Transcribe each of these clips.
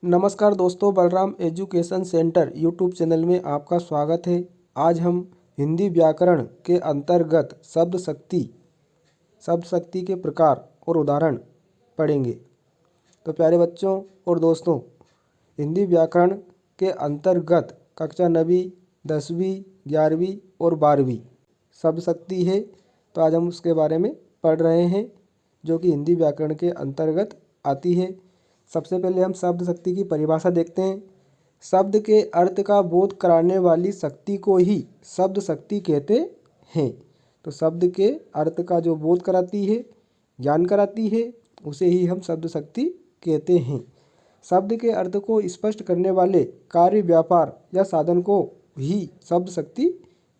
नमस्कार दोस्तों, Balram education centre YouTube channel में आपका स्वागत है। आज हम हिंदी व्याकरण के अंतर्गत शब्द शक्ति के प्रकार और उदाहरण पढ़ेंगे। तो प्यारे बच्चों और दोस्तों, हिंदी व्याकरण के अंतर्गत कक्षा 9वीं, 10वीं, 11वीं और 12वीं शब्द शक्ति है। तो आज हम उसके बारे में पढ़ रहे हैं जो कि हिंदी व्याकरण के अंतर्गत आती है। सबसे पहले हम शब्द शक्ति की परिभाषा देखते हैं। शब्द के अर्थ का बोध कराने वाली शक्ति को ही शब्द शक्ति कहते हैं। तो शब्द के अर्थ का जो बोध कराती है, ज्ञान कराती है, उसे ही हम शब्द शक्ति कहते हैं। शब्द के अर्थ को स्पष्ट करने वाले कार्य, व्यापार या साधन को ही शब्द शक्ति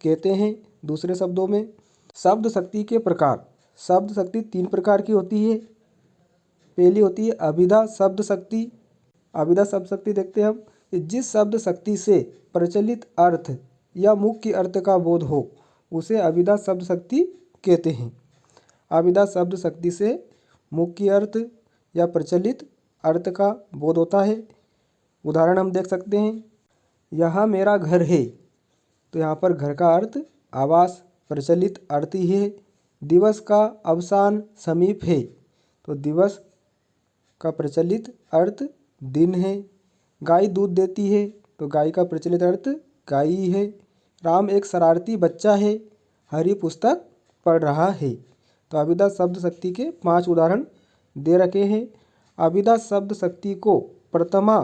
कहते हैं। दूसरे शब्दों में शब्द शक्ति के प्रकार। शब्द शक्ति 3 प्रकार की होती है। पहली होती है अभिधा शब्द शक्ति। अभिधा शब्द शक्ति देखते हैं हम कि जिस शब्द शक्ति से प्रचलित अर्थ या मुख्य अर्थ का बोध हो उसे अभिधा शब्द शक्ति कहते हैं। अभिधा शब्द शक्ति से मुख्य अर्थ या प्रचलित अर्थ का बोध होता है। उदाहरण हम देख सकते हैं, यहाँ मेरा घर है। तो यहाँ पर घर का अर्थ आवास, प्रचलित अर्थ ही है। दिवस का अवसान समीप है। तो दिवस का प्रचलित अर्थ दिन है। गाय दूध देती है। तो गाय का प्रचलित अर्थ गाय ही है। राम एक शरारती बच्चा है। हरी पुस्तक पढ़ रहा है। तो अभिधा शब्द शक्ति के 5 उदाहरण दे रखे हैं। अभिधा शब्द शक्ति को प्रथमा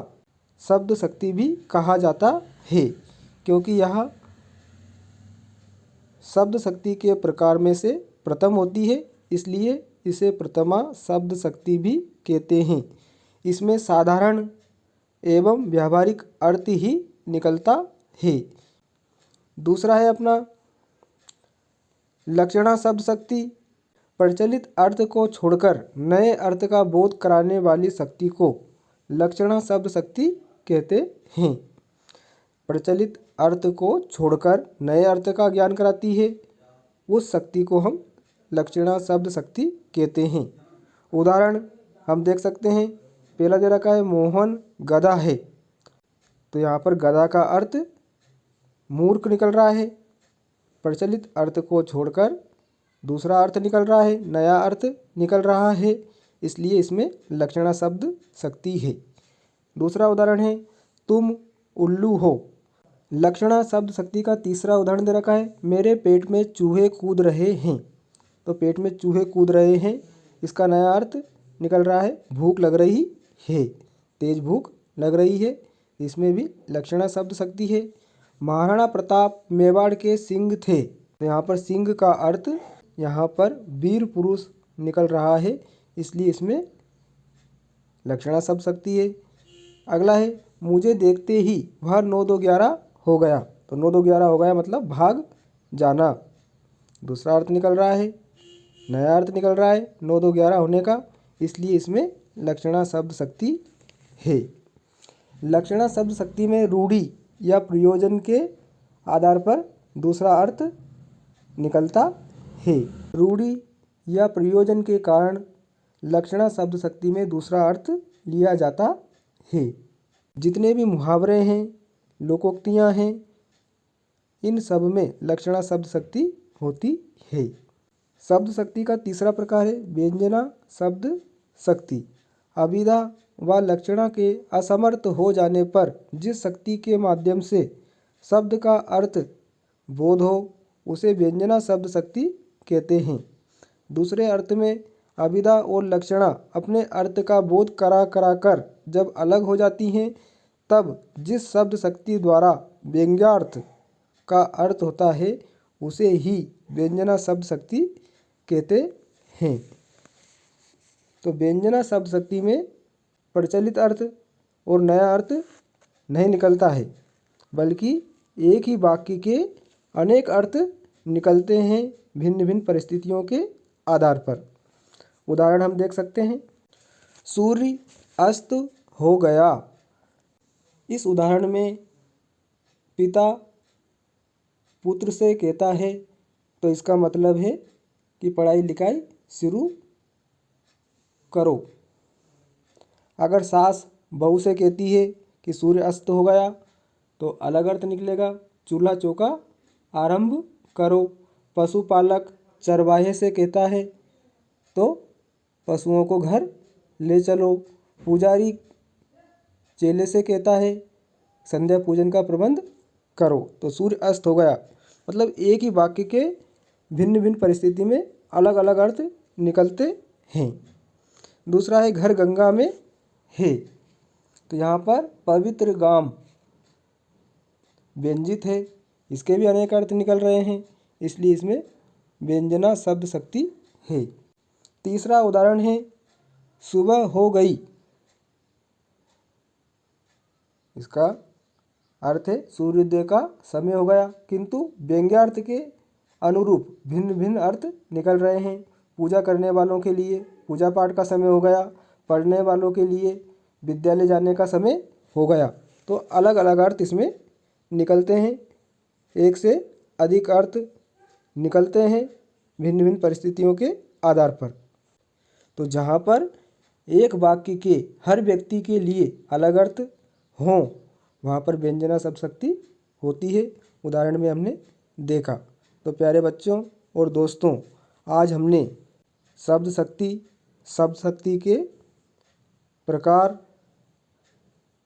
शब्द शक्ति भी कहा जाता है क्योंकि यह शब्द शक्ति के प्रकार में से प्रथम होती है, इसलिए इसे प्रथमा शब्द शक्ति भी कहते हैं। इसमें साधारण एवं व्यावहारिक अर्थ ही निकलता है। दूसरा है अपना लक्षणा शब्द शक्ति। प्रचलित अर्थ को छोड़कर नए अर्थ का बोध कराने वाली शक्ति को लक्षणा शब्द शक्ति कहते हैं। प्रचलित अर्थ को छोड़कर नए अर्थ का ज्ञान कराती है, उस शक्ति को हम लक्षणा शब्द शक्ति कहते हैं। उदाहरण हम देख सकते हैं। पहला दे रखा है मोहन गधा है। तो यहाँ पर गधा का अर्थ मूर्ख निकल रहा है। प्रचलित अर्थ को छोड़कर दूसरा अर्थ निकल रहा है, नया अर्थ निकल रहा है, इसलिए इसमें लक्षणा शब्द शक्ति है। दूसरा उदाहरण है तुम उल्लू हो। लक्षणा शब्द शक्ति का तीसरा उदाहरण दे रखा है मेरे पेट में चूहे कूद रहे हैं। तो पेट में चूहे कूद रहे हैं, इसका नया अर्थ निकल रहा है भूख लग रही है, तेज भूख लग रही है, इसमें भी लक्षणा शब्द शक्ति है। महाराणा प्रताप मेवाड़ के सिंह थे। तो यहाँ पर सिंह का अर्थ यहाँ पर वीर पुरुष निकल रहा है, इसलिए इसमें लक्षणा शब्द शक्ति है। अगला है मुझे देखते ही वह 9-2-11 हो गया। तो 9-2-11 हो गया मतलब भाग जाना, दूसरा अर्थ निकल रहा है, नया अर्थ निकल रहा है 9-2-11 होने का, इसलिए इसमें लक्षणा शब्द शक्ति है। लक्षणा शब्द शक्ति में रूढ़ि या प्रयोजन के आधार पर दूसरा अर्थ निकलता है। रूढ़ि या प्रयोजन के कारण लक्षणा शब्द शक्ति में दूसरा अर्थ लिया जाता है। जितने भी मुहावरे हैं, लोकोक्तियाँ हैं, इन सब में लक्षणा शब्द शक्ति होती है। शब्द शक्ति का तीसरा प्रकार है व्यंजना शब्द शक्ति। अभिधा व लक्षणा के असमर्थ हो जाने पर जिस शक्ति के माध्यम से शब्द का अर्थ बोध हो उसे व्यंजना शब्द शक्ति कहते हैं। दूसरे अर्थ में अभिधा और लक्षणा अपने अर्थ का बोध करा कर जब अलग हो जाती हैं, तब जिस शब्द शक्ति द्वारा व्यंग्यार्थ का अर्थ होता है उसे ही व्यंजना शब्द शक्ति कहते हैं। तो व्यंजना शब्द शक्ति में प्रचलित अर्थ और नया अर्थ नहीं निकलता है, बल्कि एक ही वाक्य के अनेक अर्थ निकलते हैं भिन्न भिन्न परिस्थितियों के आधार पर। उदाहरण हम देख सकते हैं, सूर्य अस्त हो गया। इस उदाहरण में पिता पुत्र से कहता है, तो इसका मतलब है कि पढ़ाई लिखाई शुरू करो। अगर सास बहू से कहती है कि सूर्य अस्त हो गया, तो अलग अर्थ निकलेगा। चूल्हा चौका आरंभ करो। पशुपालक चरवाहे से कहता है तो पशुओं को घर ले चलो। पुजारी चेले से कहता है संध्या पूजन का प्रबंध करो। तो सूर्य अस्त हो गया मतलब एक ही वाक्य के भिन्न भिन्न परिस्थिति में अलग अलग अर्थ निकलते हैं। दूसरा है घर गंगा में है, तो यहाँ पर पवित्र गाम व्यंजित है, इसके भी अनेक अर्थ निकल रहे हैं, इसलिए इसमें व्यंजना शब्द शक्ति है। तीसरा उदाहरण है सुबह हो गई, इसका अर्थ है सूर्योदय का समय हो गया, किंतु व्यंग्यार्थ के अनुरूप भिन्न भिन्न अर्थ निकल रहे हैं। पूजा करने वालों के लिए पूजा पाठ का समय हो गया, पढ़ने वालों के लिए विद्यालय जाने का समय हो गया। तो अलग अलग अर्थ इसमें निकलते हैं, एक से अधिक अर्थ निकलते हैं भिन्न भिन्न परिस्थितियों के आधार पर। तो जहाँ पर एक वाक्य के हर व्यक्ति के लिए अलग अर्थ हों वहाँ पर व्यंजना शब्द शक्ति होती है, उदाहरण में हमने देखा। तो प्यारे बच्चों और दोस्तों, आज हमने शब्द शक्ति के प्रकार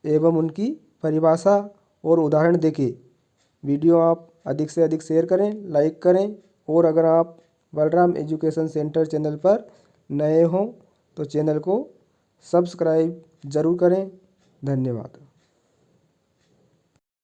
एवं उनकी परिभाषा और उदाहरण देखे। वीडियो आप अधिक से अधिक शेयर करें, लाइक करें, और अगर आप बलराम एजुकेशन सेंटर चैनल पर नए हों तो चैनल को सब्सक्राइब ज़रूर करें। धन्यवाद।